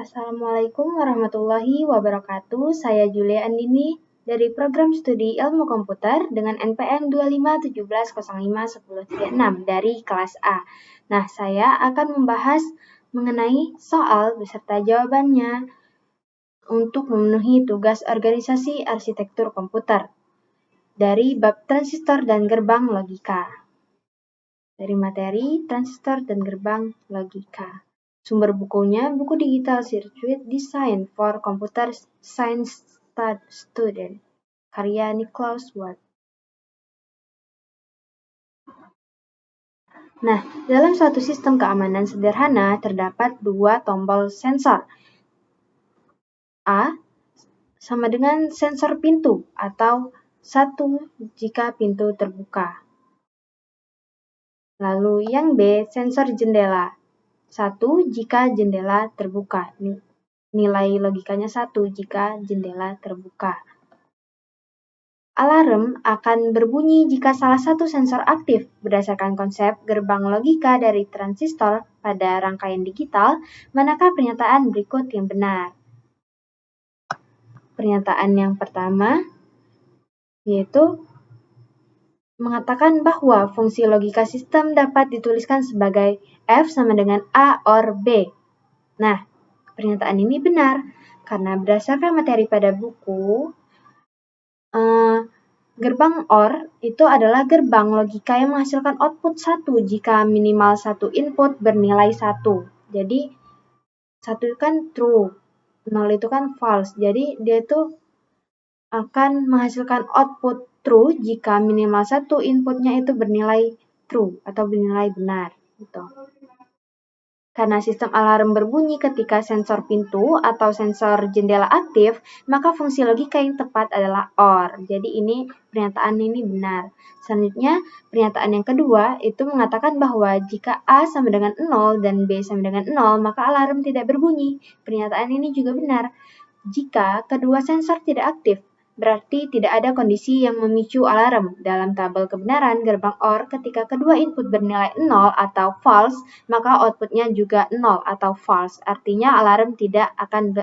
Assalamualaikum warahmatullahi wabarakatuh. Saya Julia Andini dari Program Studi Ilmu Komputer dengan NPM 2517051036 dari kelas A. Nah, saya akan membahas mengenai soal beserta jawabannya untuk memenuhi tugas organisasi arsitektur komputer dari bab transistor dan gerbang logika. Dari materi transistor dan gerbang logika. Sumber bukunya, buku digital Circuit Design for Computer Science Student, karya Niklaus Ward. Nah, dalam suatu sistem keamanan sederhana terdapat dua tombol sensor. A sama dengan sensor pintu atau 1 jika pintu terbuka. Lalu yang B, sensor jendela. 1 jika jendela terbuka. Nilai logikanya 1 jika jendela terbuka. Alarm akan berbunyi jika salah satu sensor aktif berdasarkan konsep gerbang logika dari transistor pada rangkaian digital. Manakah pernyataan berikut yang benar? Pernyataan yang pertama yaitu mengatakan bahwa fungsi logika sistem dapat dituliskan sebagai F sama dengan A or B. Nah, pernyataan ini benar karena berdasarkan materi pada buku, gerbang OR itu adalah gerbang logika yang menghasilkan output 1 jika minimal 1 input bernilai 1. Jadi, 1 itu kan true, 0 itu kan false. Jadi, dia itu akan menghasilkan output true jika minimal 1 inputnya itu bernilai true atau bernilai benar. Gitu. Karena sistem alarm berbunyi ketika sensor pintu atau sensor jendela aktif, maka fungsi logika yang tepat adalah OR. Jadi pernyataan ini benar. Selanjutnya, pernyataan yang kedua itu mengatakan bahwa jika A sama dengan 0 dan B sama dengan 0, maka alarm tidak berbunyi. Pernyataan ini juga benar. Jika kedua sensor tidak aktif, berarti tidak ada kondisi yang memicu alarm. Dalam tabel kebenaran gerbang OR, ketika kedua input bernilai 0 atau false, maka outputnya juga 0 atau false. Artinya alarm tidak akan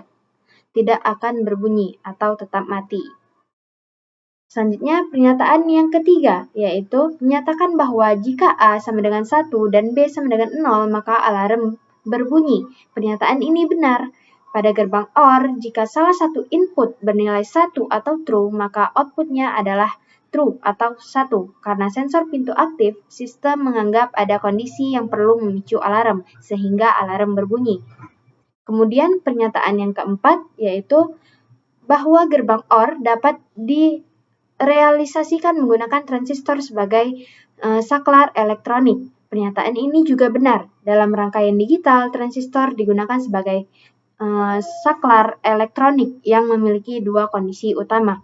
berbunyi atau tetap mati. Selanjutnya, pernyataan yang ketiga, yaitu menyatakan bahwa jika A sama dengan 1 dan B sama dengan 0, maka alarm berbunyi. Pernyataan ini benar. Pada gerbang OR, jika salah satu input bernilai 1 atau true, maka outputnya adalah true atau 1. Karena sensor pintu aktif, sistem menganggap ada kondisi yang perlu memicu alarm, sehingga alarm berbunyi. Kemudian pernyataan yang keempat, yaitu bahwa gerbang OR dapat direalisasikan menggunakan transistor sebagai saklar elektronik. Pernyataan ini juga benar. Dalam rangkaian digital, transistor digunakan sebagai saklar elektronik yang memiliki dua kondisi utama.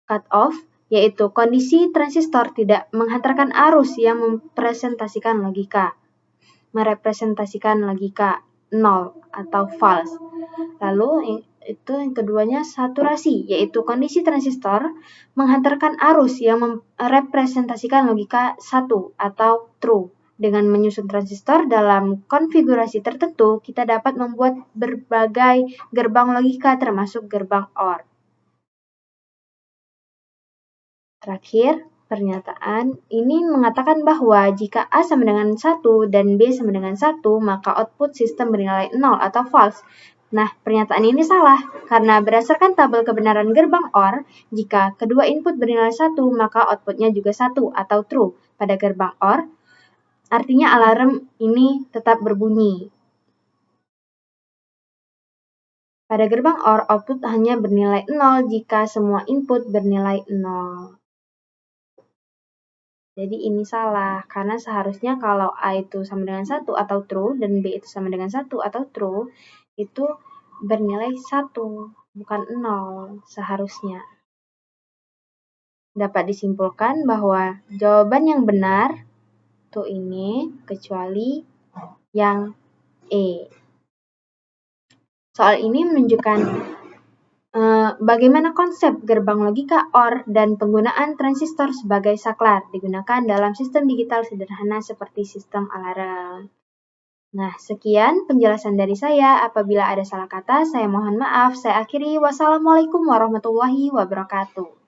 Cut off, yaitu kondisi transistor tidak menghantarkan arus yang merepresentasikan logika 0 atau false. Lalu itu yang keduanya saturasi, yaitu kondisi transistor menghantarkan arus yang merepresentasikan logika 1 atau true. Dengan menyusun transistor dalam konfigurasi tertentu, kita dapat membuat berbagai gerbang logika termasuk gerbang OR. Terakhir, pernyataan ini mengatakan bahwa jika A sama dengan 1 dan B sama dengan 1, maka output sistem bernilai 0 atau false. Nah, pernyataan ini salah, karena berdasarkan tabel kebenaran gerbang OR, jika kedua input bernilai 1, maka outputnya juga 1 atau true. Pada gerbang OR, artinya alarm ini tetap berbunyi. Pada gerbang OR, output hanya bernilai 0 jika semua input bernilai 0. Jadi ini salah, karena seharusnya kalau A itu sama dengan 1 atau true, dan B itu sama dengan 1 atau true, itu bernilai 1, bukan 0 seharusnya. Dapat disimpulkan bahwa jawaban yang benar itu ini, kecuali yang E. Soal ini menunjukkan bagaimana konsep gerbang logika OR dan penggunaan transistor sebagai saklar digunakan dalam sistem digital sederhana seperti sistem alarm. Nah, sekian penjelasan dari saya. Apabila ada salah kata, saya mohon maaf. Saya akhiri. Wassalamualaikum warahmatullahi wabarakatuh.